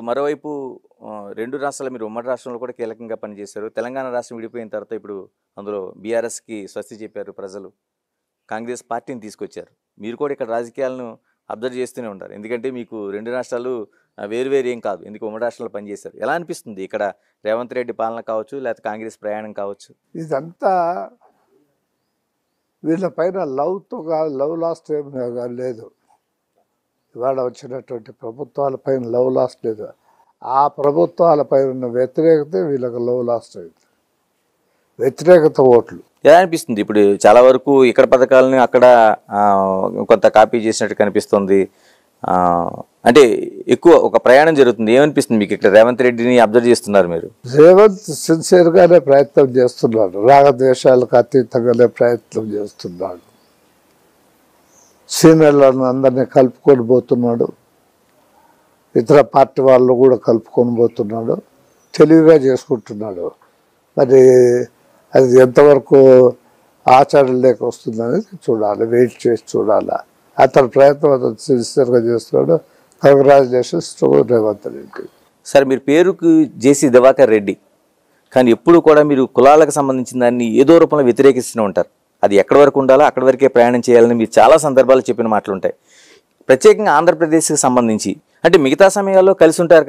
మరోవైపు 2 రాష్ట్రాలు మీరు ఉమ్మడి రాష్ట్రంలో కూడా కీలకంగా పనిచేశారు. తెలంగాణ రాష్ట్రం విడిపోయిన తర్వాత ఇప్పుడు అందులో బీఆర్ఎస్‌కి స్వస్తి చెప్పారు ప్రజలు. కాంగ్రెస్ పార్టీని తీసుకొచ్చారు. మీరు కూడా ఇక్కడ రాజకీయాలను అబ్జర్వ్ చేస్తూనే ఉంటారు. ఎందుకంటే మీకు 2 రాష్ట్రాలు వేరు వేరు ఏం కాదు. ఎందుకు ఉమ్మడి రాష్ట్రాల్లో పనిచేశారు. ఎలా అనిపిస్తుంది ఇక్కడ రేవంత్ రెడ్డి పాలన కావచ్చు, లేకపోతే కాంగ్రెస్ ప్రయాణం కావచ్చు? ఇదంతా వీళ్ళ పైన లవ్ లాస్ట్ ఏం లేదు. ఇవాళ వచ్చినటువంటి ప్రభుత్వాలపైన లవ్ లాస్ట్ లేదు. ఆ ప్రభుత్వాలపై ఉన్న వ్యతిరేకత వీళ్ళకి లవ్ లాస్ట్ అయింది. వ్యతిరేకత ఓట్లు. ఎలా అనిపిస్తుంది ఇప్పుడు చాలా వరకు ఇక్కడ పథకాలని అక్కడ కొంత కాపీ చేసినట్టు కనిపిస్తుంది. అంటే ఎక్కువ ఒక ప్రయాణం జరుగుతుంది. ఏమనిపిస్తుంది మీకు ఇక్కడ రేవంత్ రెడ్డిని అబ్జర్వ్ చేస్తున్నారు మీరు? రేవంత్ సిన్సియర్గానే ప్రయత్నం చేస్తున్నాడు. రాగద్వేషాలకు అతీతంగానే ప్రయత్నం చేస్తున్నాడు. సీనియర్లను అందరినీ కలుపుకొని పోతున్నాడు. ఇతర పార్టీ వాళ్ళు కూడా కలుపుకొని పోతున్నాడు. తెలివిగా చేసుకుంటున్నాడు. మరి అది ఎంతవరకు ఆచరణలోకి వస్తుందనేది చూడాలి, వెయిట్ చేసి చూడాలి. అతని ప్రయత్నం అతను సిన్సియర్గా చేస్తున్నాడు. Congratulations to Revanth Reddy. Sir, మీరు పేరుకు జేసీ దివాకర్ రెడ్డి, కానీ ఎప్పుడు కూడా మీరు కులాలకు సంబంధించిన దాన్ని ఏదో రూపంలో వ్యతిరేకిస్తూనే ఉంటారు. అది ఎక్కడి వరకు ఉండాలో అక్కడి వరకే ప్రయాణం చేయాలని మీరు చాలా సందర్భాలు చెప్పిన మాటలు ఉంటాయి. ప్రత్యేకంగా ఆంధ్రప్రదేశ్కి సంబంధించి అంటే మిగతా సమయాల్లో కలిసి ఉంటారు.